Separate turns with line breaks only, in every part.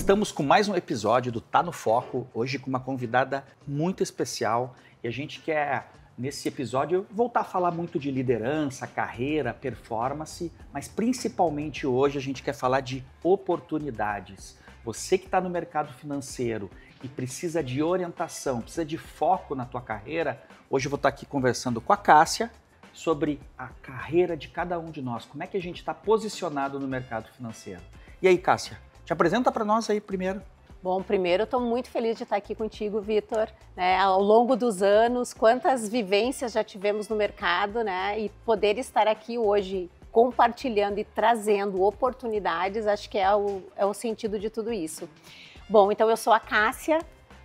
Estamos com mais um episódio do Tá no Foco, hoje com uma convidada muito especial e a gente quer, nesse episódio, voltar a falar muito de liderança, carreira, performance, mas principalmente hoje a gente quer falar de oportunidades. Você que está no mercado financeiro e precisa de orientação, precisa de foco na tua carreira, hoje eu vou estar aqui conversando com a Cássia sobre a carreira de cada um de nós, como é que a gente está posicionado no mercado financeiro. E aí, Cássia? Te apresenta para nós aí primeiro.
Bom, primeiro eu estou muito feliz de estar aqui contigo, Vitor. Ao longo dos anos, quantas vivências já tivemos no mercado, né? E poder estar aqui hoje compartilhando e trazendo oportunidades, acho que é o sentido de tudo isso. Bom, então eu sou a Cássia,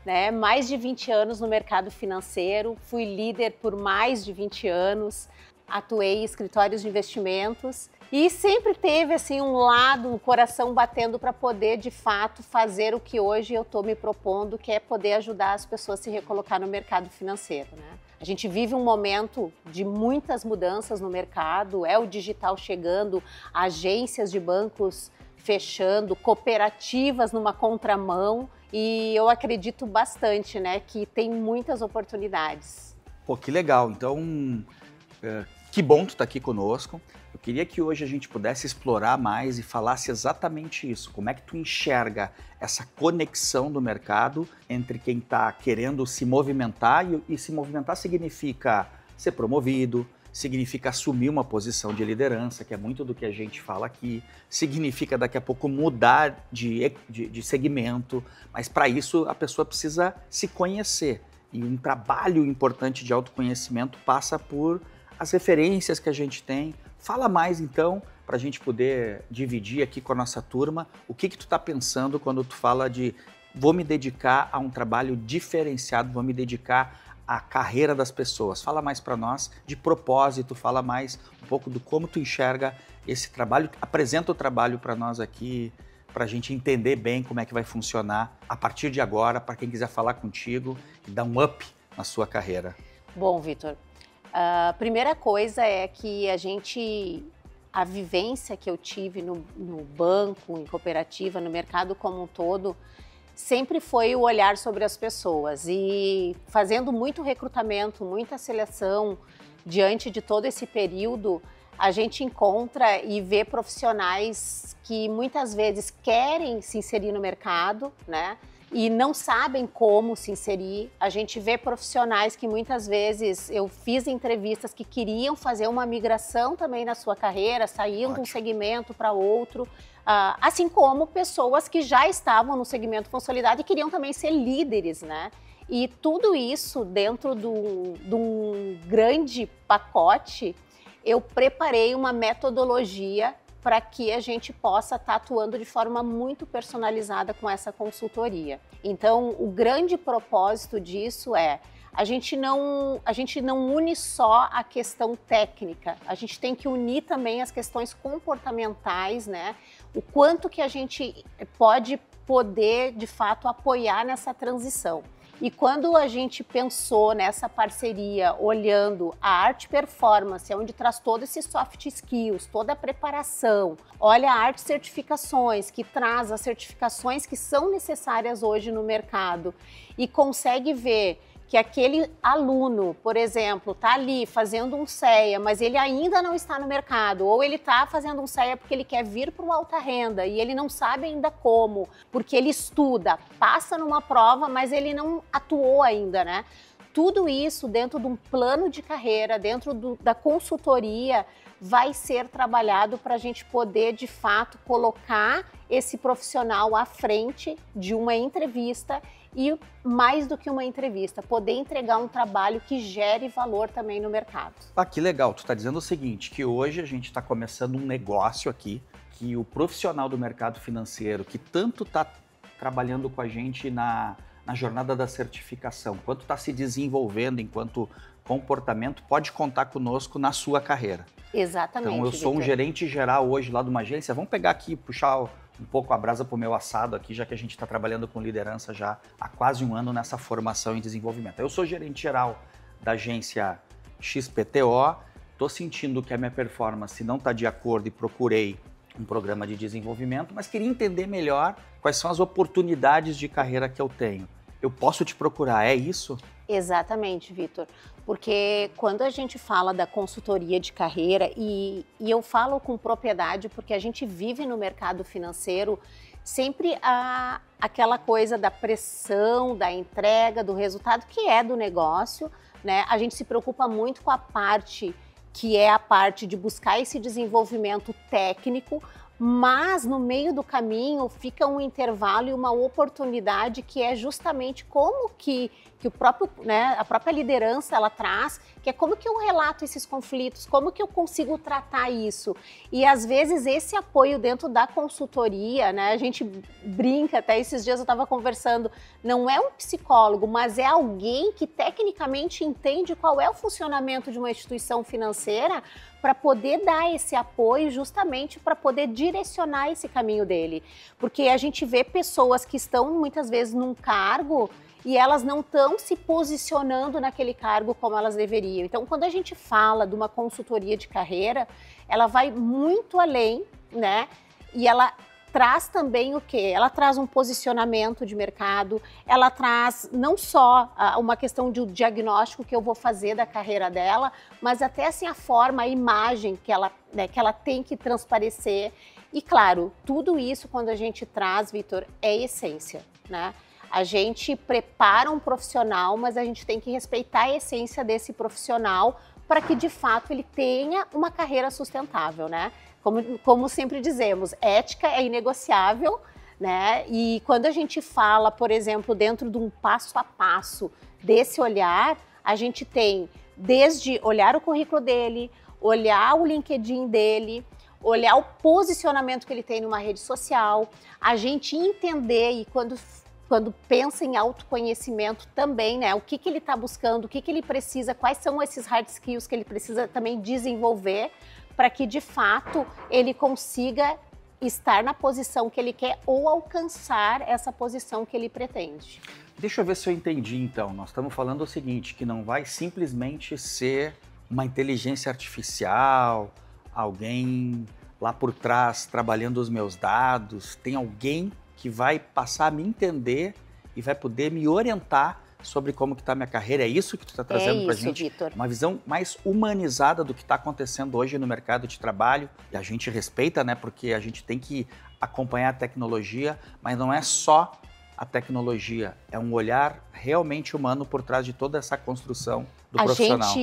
né? Mais de 20 anos no mercado financeiro, fui líder por mais de 20 anos, atuei em escritórios de investimentos. E sempre teve assim um lado, um coração batendo para poder, de fato, fazer o que hoje eu estou me propondo, que é poder ajudar as pessoas a se recolocar no mercado financeiro, né? A gente vive um momento de muitas mudanças no mercado, é o digital chegando, agências de bancos fechando, cooperativas numa contramão, e eu acredito bastante, né, que tem muitas oportunidades.
Pô, que legal. Então, que bom tu tá aqui conosco. Eu queria que hoje a gente pudesse explorar mais e falasse exatamente isso. Como é que tu enxerga essa conexão do mercado entre quem está querendo se movimentar e se movimentar significa ser promovido, significa assumir uma posição de liderança, que é muito do que a gente fala aqui, significa daqui a pouco mudar de segmento, mas para isso a pessoa precisa se conhecer. E um trabalho importante de autoconhecimento passa por as referências que a gente tem. Fala mais então, para a gente poder dividir aqui com a nossa turma, o que tu está pensando quando tu fala de vou me dedicar a um trabalho diferenciado, vou me dedicar à carreira das pessoas. Fala mais para nós de propósito, fala mais um pouco do como tu enxerga esse trabalho, apresenta o trabalho para nós aqui, para a gente entender bem como é que vai funcionar a partir de agora, para quem quiser falar contigo e dar um up na sua carreira.
Bom, Vitor, a primeira coisa é que a vivência que eu tive no banco, em cooperativa, no mercado como um todo, sempre foi o olhar sobre as pessoas e fazendo muito recrutamento, muita seleção diante de todo esse período, a gente encontra e vê profissionais que muitas vezes querem se inserir no mercado, né? E não sabem como se inserir. A gente vê profissionais que muitas vezes eu fiz entrevistas que queriam fazer uma migração também na sua carreira, saíam de um segmento para outro, assim como pessoas que já estavam no segmento consolidado e queriam também ser líderes, né? E tudo isso dentro de um grande pacote, eu preparei uma metodologia para que a gente possa estar atuando de forma muito personalizada com essa consultoria. Então, o grande propósito disso é a gente não une só a questão técnica, a gente tem que unir também as questões comportamentais, né? O quanto que a gente pode poder, de fato, apoiar nessa transição. E quando a gente pensou nessa parceria, olhando a arte performance, onde traz todos esses soft skills, toda a preparação, olha a arte certificações, que traz as certificações que são necessárias hoje no mercado e consegue ver que aquele aluno, por exemplo, está ali fazendo um CEA, mas ele ainda não está no mercado, ou ele está fazendo um CEA porque ele quer vir para uma alta renda e ele não sabe ainda como, porque ele estuda, passa numa prova, mas ele não atuou ainda, né? Tudo isso dentro de um plano de carreira, dentro da consultoria, vai ser trabalhado para a gente poder, de fato, colocar esse profissional à frente de uma entrevista e, mais do que uma entrevista, poder entregar um trabalho que gere valor também no mercado.
Ah, que legal. Tu está dizendo o seguinte, que hoje a gente está começando um negócio aqui, que o profissional do mercado financeiro, que tanto está trabalhando com a gente na jornada da certificação, quanto está se desenvolvendo enquanto comportamento, pode contar conosco na sua carreira.
Exatamente.
Então, eu sou um gerente geral hoje lá de uma agência. Vamos pegar aqui, puxar um pouco a brasa para o meu assado aqui, já que a gente está trabalhando com liderança já há quase um ano nessa formação e desenvolvimento. Eu sou gerente geral da agência XPTO, estou sentindo que a minha performance não está de acordo e procurei um programa de desenvolvimento, mas queria entender melhor quais são as oportunidades de carreira que eu tenho. Eu posso te procurar, é isso?
Exatamente, Vitor. Porque quando a gente fala da consultoria de carreira, e eu falo com propriedade porque a gente vive no mercado financeiro sempre aquela coisa da pressão, da entrega, do resultado que é do negócio, né? A gente se preocupa muito com a parte que é a parte de buscar esse desenvolvimento técnico, mas no meio do caminho fica um intervalo e uma oportunidade que é justamente como que o próprio, né, a própria liderança ela traz, que é como que eu relato esses conflitos, como que eu consigo tratar isso. E às vezes esse apoio dentro da consultoria, né, a gente brinca, até esses dias eu estava conversando, não é um psicólogo, mas é alguém que tecnicamente entende qual é o funcionamento de uma instituição financeira para poder dar esse apoio justamente para poder direcionar esse caminho dele. Porque a gente vê pessoas que estão muitas vezes num cargo e elas não estão se posicionando naquele cargo como elas deveriam. Então, quando a gente fala de uma consultoria de carreira, ela vai muito além, né? E ela traz também o quê? Ela traz um posicionamento de mercado, ela traz não só uma questão de um diagnóstico que eu vou fazer da carreira dela, mas até assim a forma, a imagem que ela, né, que ela tem que transparecer. E claro, tudo isso quando a gente traz, Vitor, é essência, né? A gente prepara um profissional, mas a gente tem que respeitar a essência desse profissional para que, de fato, ele tenha uma carreira sustentável, né? Como sempre dizemos, ética é inegociável, né? E quando a gente fala, por exemplo, dentro de um passo a passo desse olhar, a gente tem desde olhar o currículo dele, olhar o LinkedIn dele, olhar o posicionamento que ele tem numa rede social, a gente entender e quando pensa em autoconhecimento também, né? O que ele está buscando, o que ele precisa, quais são esses hard skills que ele precisa também desenvolver para que, de fato, ele consiga estar na posição que ele quer ou alcançar essa posição que ele pretende.
Deixa eu ver se eu entendi, então. Nós estamos falando o seguinte, que não vai simplesmente ser uma inteligência artificial, alguém lá por trás trabalhando os meus dados, tem alguém que vai passar a me entender e vai poder me orientar sobre como que está a minha carreira. É isso que tu está trazendo para a gente?
Victor.
Uma visão mais humanizada do que está acontecendo hoje no mercado de trabalho. E a gente respeita, né? Porque a gente tem que acompanhar a tecnologia, mas não é só a tecnologia. É um olhar realmente humano por trás de toda essa construção do profissional.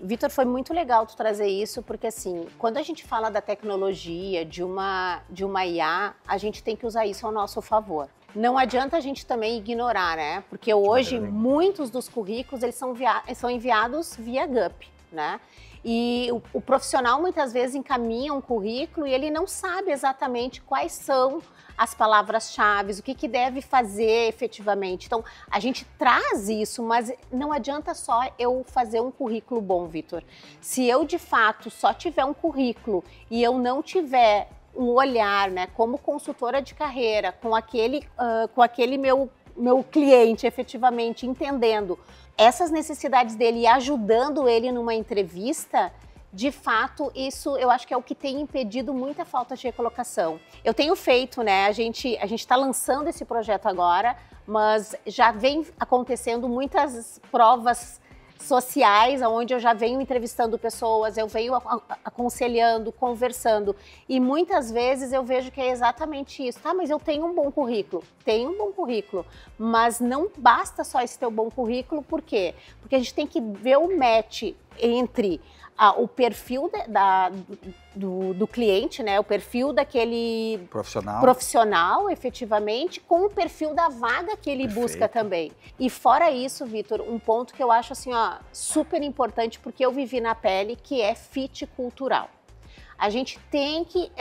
Vitor, foi muito legal tu trazer isso, porque assim, quando a gente fala da tecnologia, de uma IA, a gente tem que usar isso ao nosso favor. Não adianta a gente também ignorar, né? Porque hoje muitos dos currículos eles são enviados via GUP, né? E o profissional muitas vezes encaminha um currículo e ele não sabe exatamente quais são as palavras-chave, o que deve fazer efetivamente. Então, a gente traz isso, mas não adianta só eu fazer um currículo bom, Vitor. Se eu, de fato, só tiver um currículo e eu não tiver um olhar, né, como consultora de carreira, com aquele meu cliente efetivamente entendendo essas necessidades dele e ajudando ele numa entrevista, de fato, isso eu acho que é o que tem impedido muita falta de recolocação. Eu tenho feito, né, a gente está lançando esse projeto agora, mas já vem acontecendo muitas provas sociais, onde eu já venho entrevistando pessoas, eu venho aconselhando, conversando, e muitas vezes eu vejo que é exatamente isso. Tá, mas eu tenho um bom currículo, mas não basta só esse teu bom currículo, por quê? Porque a gente tem que ver o match entre o perfil do cliente, né? O perfil daquele profissional, efetivamente, com o perfil da vaga que ele busca também. E fora isso, Vitor, um ponto que eu acho assim, ó, super importante, porque eu vivi na pele, que é fit cultural. A gente tem que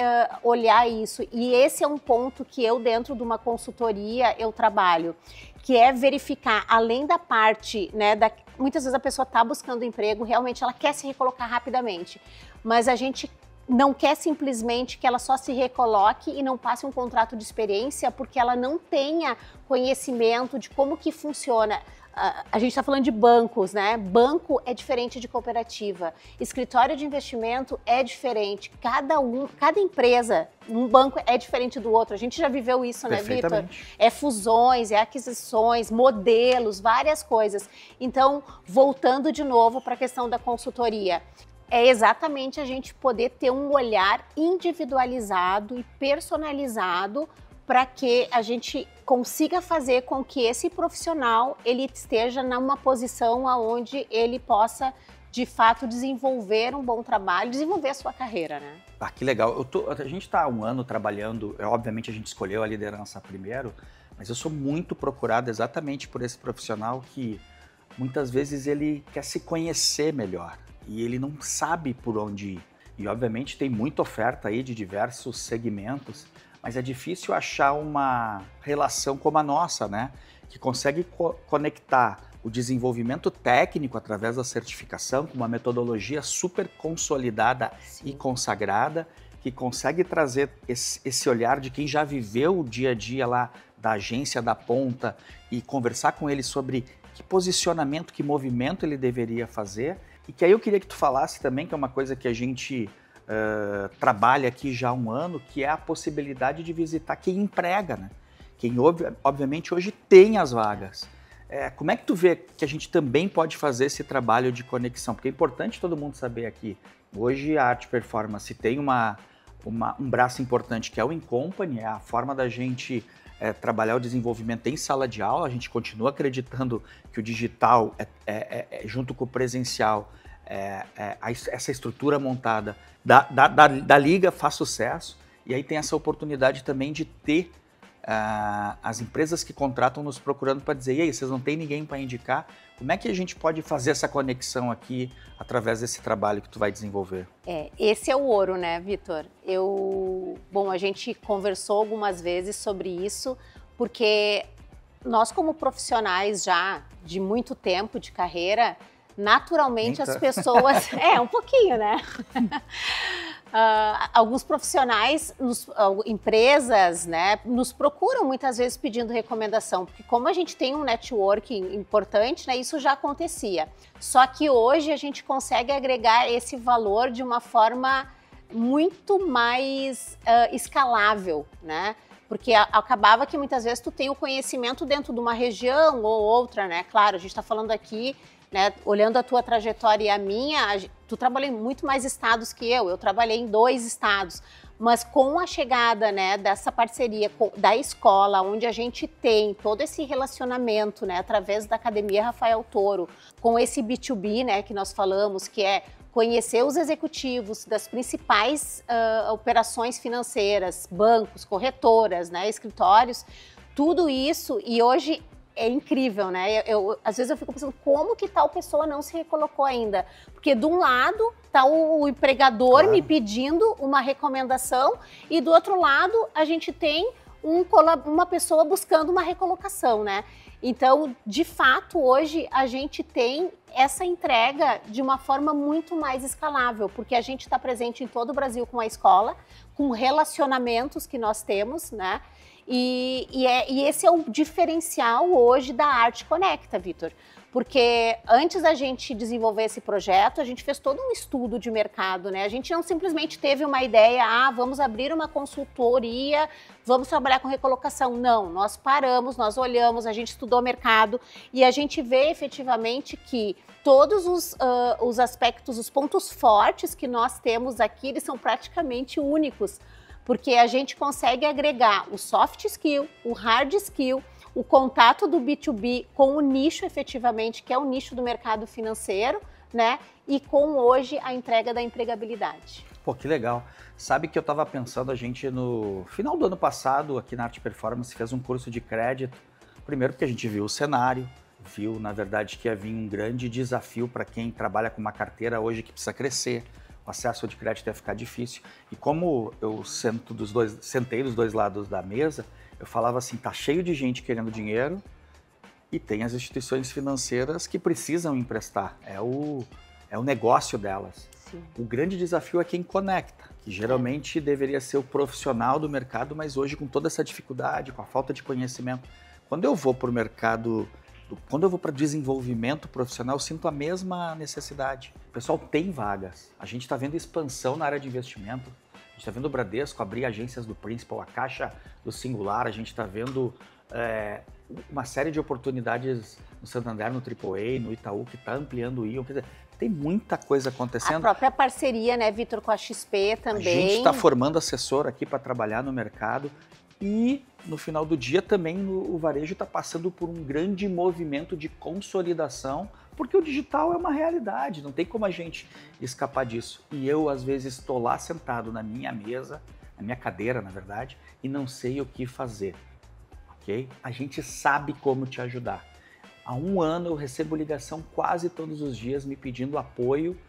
olhar isso, e esse é um ponto que eu, dentro de uma consultoria, eu trabalho, que é verificar, além da parte, né, muitas vezes a pessoa está buscando emprego, realmente ela quer se recolocar rapidamente, mas a gente não quer simplesmente que ela só se recoloque e não passe um contrato de experiência porque ela não tenha conhecimento de como que funciona. a gente está falando de bancos, né? Banco é diferente de cooperativa. Escritório de investimento é diferente. Cada empresa, um banco é diferente do outro. A gente já viveu isso, né, Vitor? É fusões, é aquisições, modelos, várias coisas. Então, voltando de novo para a questão da consultoria, é exatamente a gente poder ter um olhar individualizado e personalizado para que a gente consiga fazer com que esse profissional ele esteja numa posição onde ele possa, de fato, desenvolver um bom trabalho, desenvolver a sua carreira, né?
Ah, que legal. A gente está há um ano trabalhando, obviamente a gente escolheu a liderança primeiro, mas eu sou muito procurado exatamente por esse profissional que muitas vezes ele quer se conhecer melhor e ele não sabe por onde ir. E obviamente tem muita oferta aí de diversos segmentos, mas é difícil achar uma relação como a nossa, né? Que consegue conectar o desenvolvimento técnico através da certificação com uma metodologia super consolidada e consagrada, que consegue trazer esse olhar de quem já viveu o dia a dia lá da agência da ponta e conversar com ele sobre que posicionamento, que movimento ele deveria fazer. E que aí eu queria que tu falasse também, que é uma coisa que a gente trabalha aqui já há um ano, que é a possibilidade de visitar quem emprega, né? Quem obviamente hoje tem as vagas. Como é que tu vê que a gente também pode fazer esse trabalho de conexão? Porque é importante todo mundo saber aqui, hoje a Arte Performance tem um braço importante que é o Incompany, é a forma da gente trabalhar o desenvolvimento em sala de aula. A gente continua acreditando que o digital, junto com o presencial, essa estrutura montada da liga faz sucesso, e aí tem essa oportunidade também de ter as empresas que contratam nos procurando para dizer, e aí, vocês não tem ninguém para indicar? Como é que a gente pode fazer essa conexão aqui através desse trabalho que tu vai desenvolver?
Esse é o ouro, né, Vitor? Bom, a gente conversou algumas vezes sobre isso, porque nós como profissionais já de muito tempo de carreira, naturalmente as pessoas... um pouquinho, né? Alguns profissionais, empresas, né, nos procuram muitas vezes pedindo recomendação, porque como a gente tem um networking importante, né, isso já acontecia. Só que hoje a gente consegue agregar esse valor de uma forma muito mais escalável, né? Porque acabava que muitas vezes tu tem o conhecimento dentro de uma região ou outra, né? Claro, a gente está falando aqui, né, olhando a tua trajetória e a minha, tu trabalhou em muito mais estados que eu trabalhei em 2 estados, mas com a chegada, né, dessa parceria da escola, onde a gente tem todo esse relacionamento, né, através da Academia Rafael Toro, com esse B2B, né, que nós falamos, que é conhecer os executivos das principais operações financeiras, bancos, corretoras, né, escritórios, tudo isso, e hoje é incrível, né? Às vezes eu fico pensando como que tal pessoa não se recolocou ainda. Porque de um lado está o empregador me pedindo uma recomendação e do outro lado a gente tem uma pessoa buscando uma recolocação, né? Então, de fato, hoje a gente tem essa entrega de uma forma muito mais escalável, porque a gente está presente em todo o Brasil com a escola, com relacionamentos que nós temos, né? E esse é o diferencial hoje da Arte Conecta, Vitor. Porque antes da gente desenvolver esse projeto, a gente fez todo um estudo de mercado, né? A gente não simplesmente teve uma ideia, vamos abrir uma consultoria, vamos trabalhar com recolocação. Não, nós paramos, nós olhamos, a gente estudou o mercado e a gente vê efetivamente que todos os aspectos, os pontos fortes que nós temos aqui, eles são praticamente únicos, porque a gente consegue agregar o soft skill, o hard skill, o contato do B2B com o nicho efetivamente, que é o nicho do mercado financeiro, né? E com hoje a entrega da empregabilidade.
Pô, que legal. Sabe que eu estava pensando, a gente no final do ano passado, aqui na Arte Performance, fez um curso de crédito. Primeiro porque a gente viu o cenário, viu, na verdade, que havia um grande desafio para quem trabalha com uma carteira hoje que precisa crescer. O acesso de crédito ia ficar difícil. E como eu sentei dos dois lados da mesa, eu falava assim, tá cheio de gente querendo dinheiro e tem as instituições financeiras que precisam emprestar. É o negócio delas. Sim. O grande desafio é quem conecta, que geralmente deveria ser o profissional do mercado, mas hoje com toda essa dificuldade, com a falta de conhecimento. Quando eu vou para o mercado Quando eu vou para desenvolvimento profissional, eu sinto a mesma necessidade. O pessoal tem vagas. A gente está vendo expansão na área de investimento. A gente está vendo o Bradesco abrir agências do Principal, a Caixa do Singular. A gente está vendo uma série de oportunidades no Santander, no AAA, no Itaú, que está ampliando o ION. Quer dizer, tem muita coisa acontecendo.
A própria parceria, né, Vitor, com a XP também.
A gente está formando assessor aqui para trabalhar no mercado. E no final do dia também o varejo está passando por um grande movimento de consolidação, porque o digital é uma realidade, não tem como a gente escapar disso. E eu, às vezes, estou lá sentado na minha mesa, na minha cadeira, na verdade, e não sei o que fazer, ok? A gente sabe como te ajudar. Há 1 ano eu recebo ligação quase todos os dias me pedindo apoio,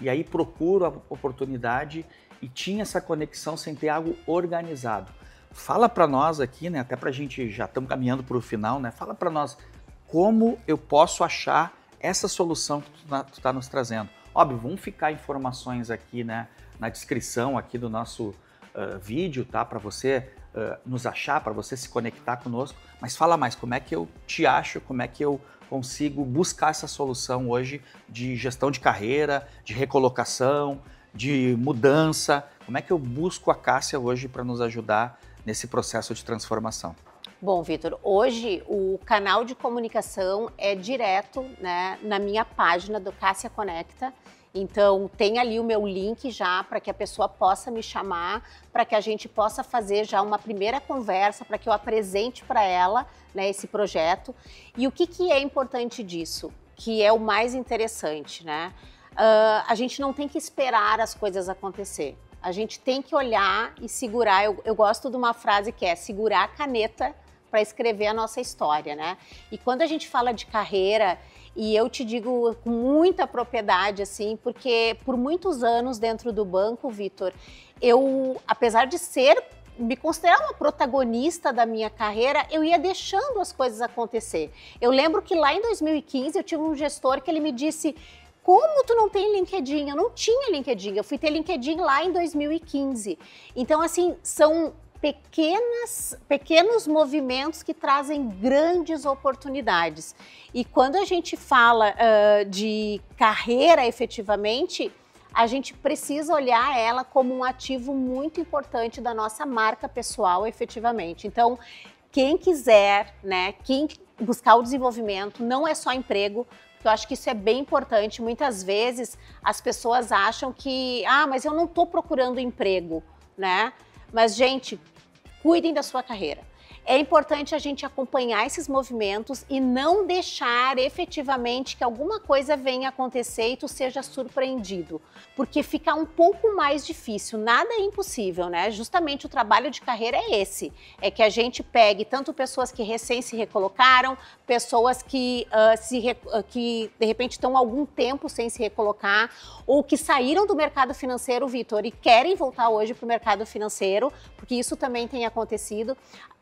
e aí procuro a oportunidade e tinha essa conexão sem ter algo organizado. Fala para nós aqui, né, até para a gente já estamos caminhando para o final, né, fala para nós como eu posso achar essa solução que tu está nos trazendo. Óbvio, vão ficar informações aqui, né, na descrição aqui do nosso vídeo, tá, para você nos achar, para você se conectar conosco, mas fala mais, como é que eu te acho, como é que eu consigo buscar essa solução hoje de gestão de carreira, de recolocação, de mudança, como é que eu busco a Cássia hoje para nos ajudar nesse processo de transformação?
Bom, Vitor, hoje o canal de comunicação é direto, né, na minha página do Cássia Conecta. Então, tem ali o meu link já para que a pessoa possa me chamar, para que a gente possa fazer já uma primeira conversa, para que eu apresente para ela, né, esse projeto. E o que é importante disso? Que é o mais interessante, né? A gente não tem que esperar as coisas acontecer. A gente tem que olhar e segurar. Eu gosto de uma frase que é segurar a caneta para escrever a nossa história, né? E quando a gente fala de carreira, e eu te digo com muita propriedade, assim, porque por muitos anos dentro do banco, Vitor, eu, apesar de me considerar uma protagonista da minha carreira, eu ia deixando as coisas acontecer. Eu lembro que lá em 2015 eu tive um gestor que ele me disse: como tu não tem LinkedIn? Eu não tinha LinkedIn, eu fui ter LinkedIn lá em 2015. Então, assim, são pequenos movimentos que trazem grandes oportunidades. E quando a gente fala de carreira efetivamente, a gente precisa olhar ela como um ativo muito importante da nossa marca pessoal efetivamente. Então, quem quiser, né, quem buscar o desenvolvimento, não é só emprego, porque eu acho que isso é bem importante. Muitas vezes as pessoas acham que, mas eu não estou procurando emprego, né? Mas, gente, cuidem da sua carreira. É importante a gente acompanhar esses movimentos e não deixar efetivamente que alguma coisa venha acontecer e tu seja surpreendido, porque fica um pouco mais difícil. Nada é impossível, né? Justamente o trabalho de carreira é esse, é que a gente pegue tanto pessoas que recém se recolocaram, pessoas que de repente estão há algum tempo sem se recolocar, ou que saíram do mercado financeiro, Vitor, e querem voltar hoje para o mercado financeiro, porque isso também tem acontecido.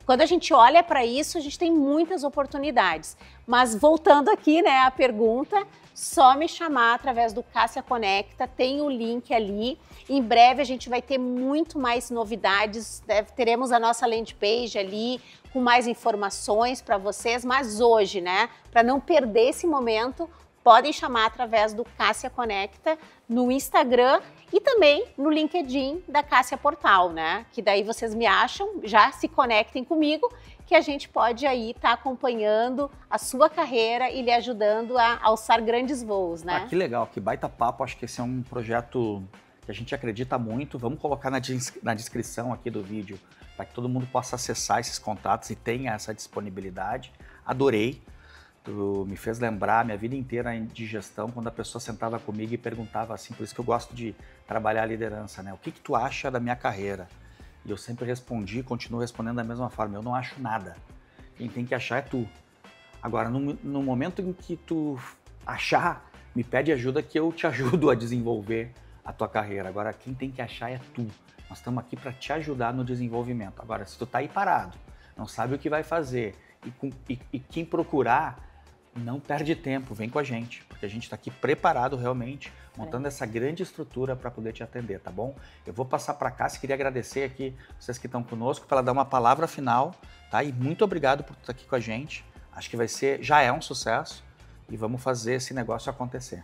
Quando a gente olha para isso, a gente tem muitas oportunidades. Mas voltando aqui, né, à pergunta, só me chamar através do Cássia Conecta, tem o link ali. Em breve a gente vai ter muito mais novidades, teremos a nossa landing page ali com mais informações para vocês, mas hoje, né, para não perder esse momento, podem chamar através do Cássia Conecta no Instagram e também no LinkedIn da Cássia Portal, né? Que daí vocês me acham, já se conectem comigo, que a gente pode aí estar acompanhando a sua carreira e lhe ajudando a alçar grandes voos, né?
Que legal, que baita papo. Acho que esse é um projeto que a gente acredita muito. Vamos colocar na descrição aqui do vídeo para que todo mundo possa acessar esses contatos e tenha essa disponibilidade. Adorei. Tu me fez lembrar minha vida inteira de gestão, quando a pessoa sentava comigo e perguntava assim, por isso que eu gosto de trabalhar a liderança, né? O que tu acha da minha carreira? E eu sempre respondi, continuo respondendo da mesma forma, eu não acho nada. Quem tem que achar é tu. Agora, no momento em que tu achar, me pede ajuda que eu te ajudo a desenvolver a tua carreira. Agora, quem tem que achar é tu. Nós estamos aqui para te ajudar no desenvolvimento. Agora, se tu tá aí parado, não sabe o que vai fazer e quem procurar, não perde tempo, vem com a gente, porque a gente está aqui preparado realmente, montando essa grande estrutura para poder te atender, tá bom? Eu vou passar para cá, queria agradecer aqui vocês que estão conosco, para ela dar uma palavra final, tá? E muito obrigado por estar aqui com a gente. Acho que já é um sucesso e vamos fazer esse negócio acontecer.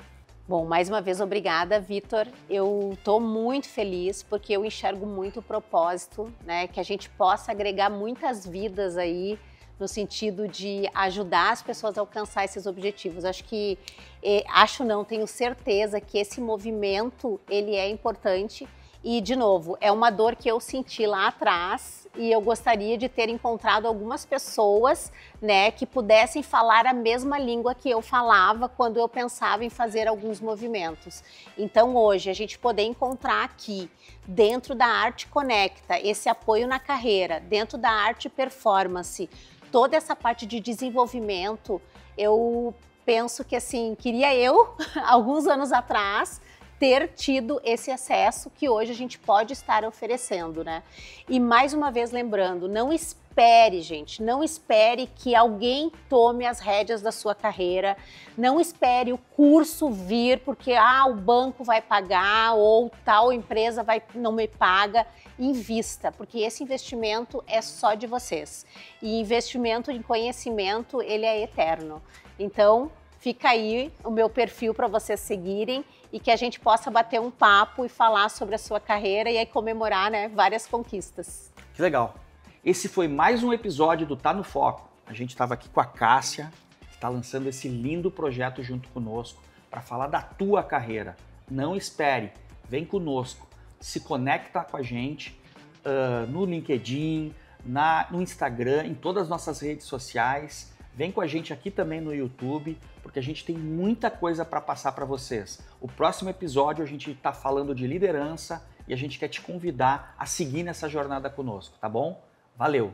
Bom, mais uma vez, obrigada, Vitor. Eu estou muito feliz porque eu enxergo muito o propósito, né? Que a gente possa agregar muitas vidas aí no sentido de ajudar as pessoas a alcançar esses objetivos. Tenho certeza que esse movimento, ele é importante. E, de novo, é uma dor que eu senti lá atrás e eu gostaria de ter encontrado algumas pessoas, né, que pudessem falar a mesma língua que eu falava quando eu pensava em fazer alguns movimentos. Então, hoje, a gente poder encontrar aqui, dentro da Arte Conecta, esse apoio na carreira, dentro da Arte Performance, toda essa parte de desenvolvimento, eu penso que, assim, queria eu, alguns anos atrás, ter tido esse acesso que hoje a gente pode estar oferecendo, né? E mais uma vez lembrando, não espere, gente, não espere que alguém tome as rédeas da sua carreira, não espere o curso vir porque o banco vai pagar ou tal empresa não me paga. Invista, porque esse investimento é só de vocês. E investimento em conhecimento, ele é eterno. Então, fica aí o meu perfil para vocês seguirem e que a gente possa bater um papo e falar sobre a sua carreira e aí comemorar, né, várias conquistas.
Que legal. Esse foi mais um episódio do Tá no Foco. A gente estava aqui com a Cássia, que está lançando esse lindo projeto junto conosco para falar da tua carreira. Não espere, vem conosco, se conecta com a gente no LinkedIn, no Instagram, em todas as nossas redes sociais. Vem com a gente aqui também no YouTube, porque a gente tem muita coisa para passar para vocês. O próximo episódio a gente está falando de liderança e a gente quer te convidar a seguir nessa jornada conosco, tá bom? Valeu!